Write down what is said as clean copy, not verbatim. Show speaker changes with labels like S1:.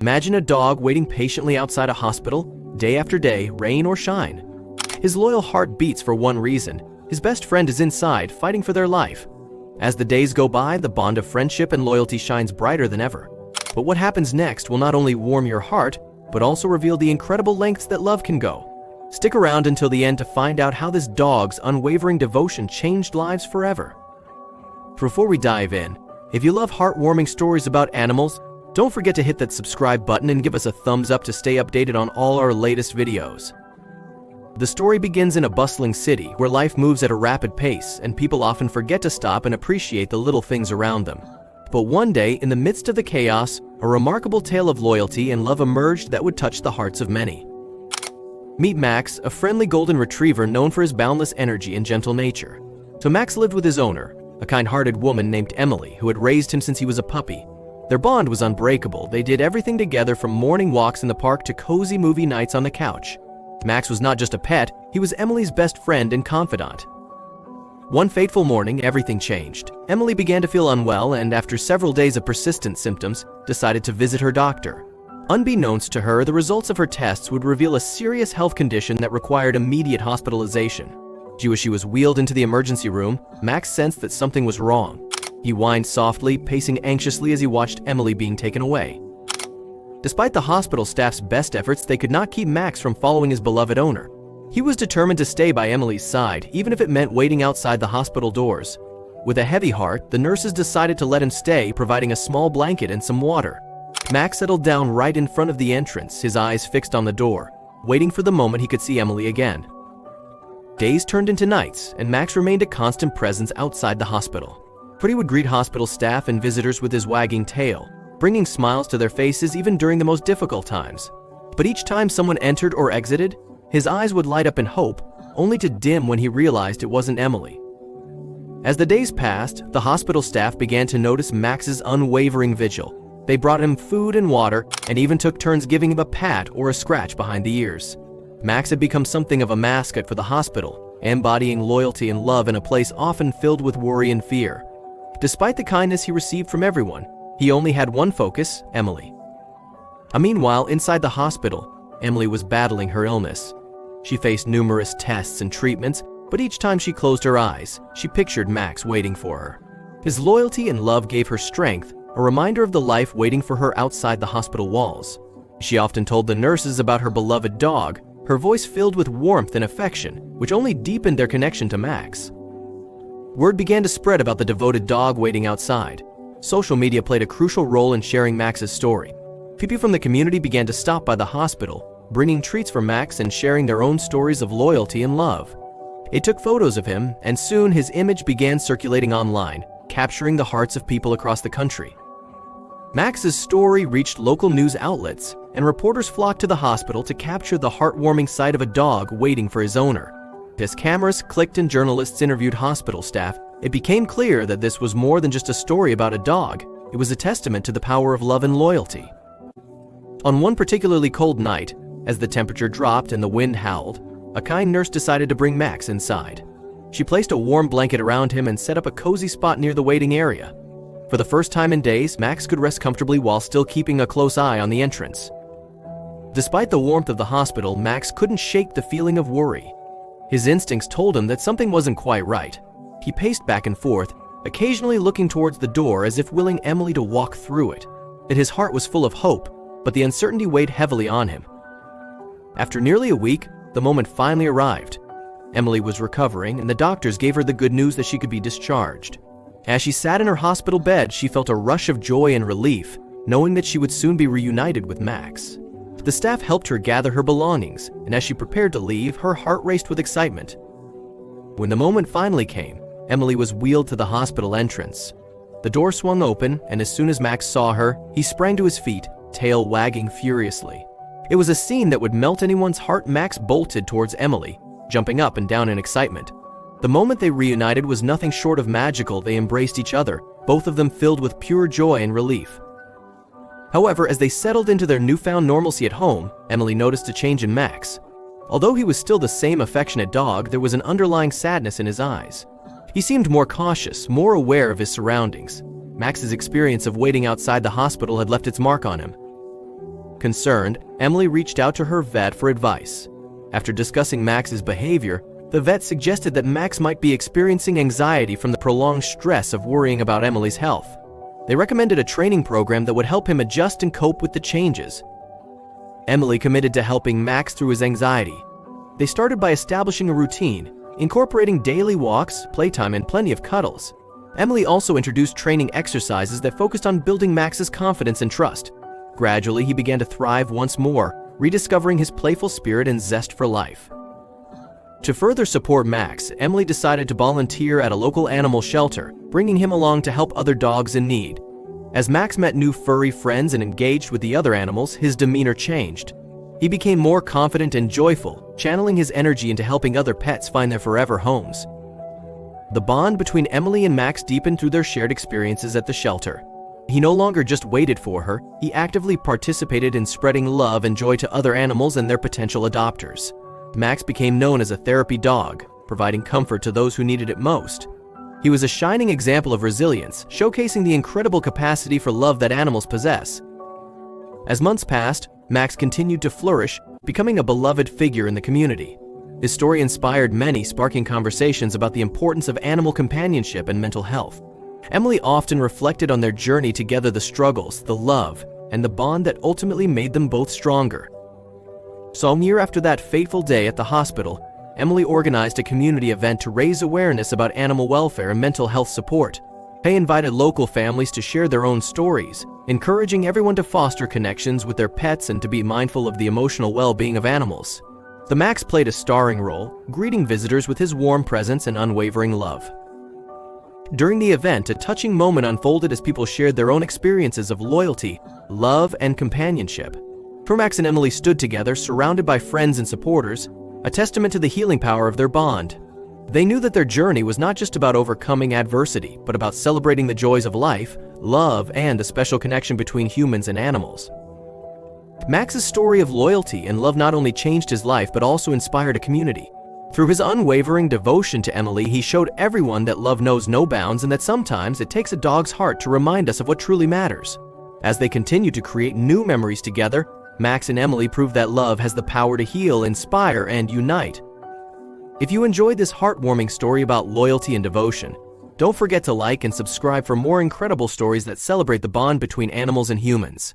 S1: Imagine a dog waiting patiently outside a hospital, day after day, rain or shine. His loyal heart beats for one reason: his best friend is inside, fighting for their life. As the days go by, the bond of friendship and loyalty shines brighter than ever. But what happens next will not only warm your heart, but also reveal the incredible lengths that love can go. Stick around until the end to find out how this dog's unwavering devotion changed lives forever. Before we dive in, if you love heartwarming stories about animals, don't forget to hit that subscribe button and give us a thumbs up to stay updated on all our latest videos. The story begins in a bustling city where life moves at a rapid pace and people often forget to stop and appreciate the little things around them. But one day, in the midst of the chaos, a remarkable tale of loyalty and love emerged that would touch the hearts of many. Meet Max, a friendly golden retriever known for his boundless energy and gentle nature. So Max lived with his owner, a kind-hearted woman named Emily, who had raised him since he was a puppy. Their bond was unbreakable. They did everything together, from morning walks in the park to cozy movie nights on the couch. Max was not just a pet, he was Emily's best friend and confidant. One fateful morning, everything changed. Emily began to feel unwell and, after several days of persistent symptoms, decided to visit her doctor. Unbeknownst to her, the results of her tests would reveal a serious health condition that required immediate hospitalization. As she was wheeled into the emergency room, Max sensed that something was wrong. He whined softly, pacing anxiously as he watched Emily being taken away. Despite the hospital staff's best efforts, they could not keep Max from following his beloved owner. He was determined to stay by Emily's side, even if it meant waiting outside the hospital doors. With a heavy heart, the nurses decided to let him stay, providing a small blanket and some water. Max settled down right in front of the entrance, his eyes fixed on the door, waiting for the moment he could see Emily again. Days turned into nights, and Max remained a constant presence outside the hospital. He would greet hospital staff and visitors with his wagging tail, bringing smiles to their faces even during the most difficult times. But each time someone entered or exited, his eyes would light up in hope, only to dim when he realized it wasn't Emily. As the days passed, the hospital staff began to notice Max's unwavering vigil. They brought him food and water, and even took turns giving him a pat or a scratch behind the ears. Max had become something of a mascot for the hospital, embodying loyalty and love in a place often filled with worry and fear. Despite the kindness he received from everyone, he only had one focus: Emily. Meanwhile, inside the hospital, Emily was battling her illness. She faced numerous tests and treatments, but each time she closed her eyes, she pictured Max waiting for her. His loyalty and love gave her strength, a reminder of the life waiting for her outside the hospital walls. She often told the nurses about her beloved dog, her voice filled with warmth and affection, which only deepened their connection to Max. Word began to spread about the devoted dog waiting outside. Social media played a crucial role in sharing Max's story. People from the community began to stop by the hospital, bringing treats for Max and sharing their own stories of loyalty and love. It took photos of him, and soon his image began circulating online, capturing the hearts of people across the country. Max's story reached local news outlets, and reporters flocked to the hospital to capture the heartwarming sight of a dog waiting for his owner. As cameras clicked and journalists interviewed hospital staff, it became clear that this was more than just a story about a dog. It was a testament to the power of love and loyalty. On one particularly cold night, as the temperature dropped and the wind howled, a kind nurse decided to bring Max inside. She placed a warm blanket around him and set up a cozy spot near the waiting area. For the first time in days, Max could rest comfortably while still keeping a close eye on the entrance. Despite the warmth of the hospital, Max couldn't shake the feeling of worry. His instincts told him that something wasn't quite right. He paced back and forth, occasionally looking towards the door as if willing Emily to walk through it. Yet his heart was full of hope, but the uncertainty weighed heavily on him. After nearly a week, the moment finally arrived. Emily was recovering, and the doctors gave her the good news that she could be discharged. As she sat in her hospital bed, she felt a rush of joy and relief, knowing that she would soon be reunited with Max. The staff helped her gather her belongings, and as she prepared to leave, her heart raced with excitement. When the moment finally came, Emily was wheeled to the hospital entrance. The door swung open, and as soon as Max saw her, he sprang to his feet, tail wagging furiously. It was a scene that would melt anyone's heart. Max bolted towards Emily, jumping up and down in excitement. The moment they reunited was nothing short of magical. They embraced each other, both of them filled with pure joy and relief. However, as they settled into their newfound normalcy at home, Emily noticed a change in Max. Although he was still the same affectionate dog, there was an underlying sadness in his eyes. He seemed more cautious, more aware of his surroundings. Max's experience of waiting outside the hospital had left its mark on him. Concerned, Emily reached out to her vet for advice. After discussing Max's behavior, the vet suggested that Max might be experiencing anxiety from the prolonged stress of worrying about Emily's health. They recommended a training program that would help him adjust and cope with the changes. Emily committed to helping Max through his anxiety. They started by establishing a routine, incorporating daily walks, playtime, and plenty of cuddles. Emily also introduced training exercises that focused on building Max's confidence and trust. Gradually, he began to thrive once more, rediscovering his playful spirit and zest for life. To further support Max, Emily decided to volunteer at a local animal shelter, bringing him along to help other dogs in need. As Max met new furry friends and engaged with the other animals, his demeanor changed. He became more confident and joyful, channeling his energy into helping other pets find their forever homes. The bond between Emily and Max deepened through their shared experiences at the shelter. He no longer just waited for her, he actively participated in spreading love and joy to other animals and their potential adopters. Max became known as a therapy dog, providing comfort to those who needed it most. He was a shining example of resilience, showcasing the incredible capacity for love that animals possess. As months passed, Max continued to flourish, becoming a beloved figure in the community. His story inspired many, sparking conversations about the importance of animal companionship and mental health. Emily often reflected on their journey together, the struggles, the love, and the bond that ultimately made them both stronger. So, a year after that fateful day at the hospital, Emily organized a community event to raise awareness about animal welfare and mental health support. They invited local families to share their own stories, encouraging everyone to foster connections with their pets and to be mindful of the emotional well-being of animals. The Max played a starring role, greeting visitors with his warm presence and unwavering love. During the event, a touching moment unfolded as people shared their own experiences of loyalty, love, and companionship. Max and Emily stood together, surrounded by friends and supporters, a testament to the healing power of their bond. They knew that their journey was not just about overcoming adversity, but about celebrating the joys of life, love, and the special connection between humans and animals. Max's story of loyalty and love not only changed his life, but also inspired a community. Through his unwavering devotion to Emily, he showed everyone that love knows no bounds and that sometimes it takes a dog's heart to remind us of what truly matters. As they continued to create new memories together, Max and Emily proved that love has the power to heal, inspire, and unite. If you enjoyed this heartwarming story about loyalty and devotion, don't forget to like and subscribe for more incredible stories that celebrate the bond between animals and humans.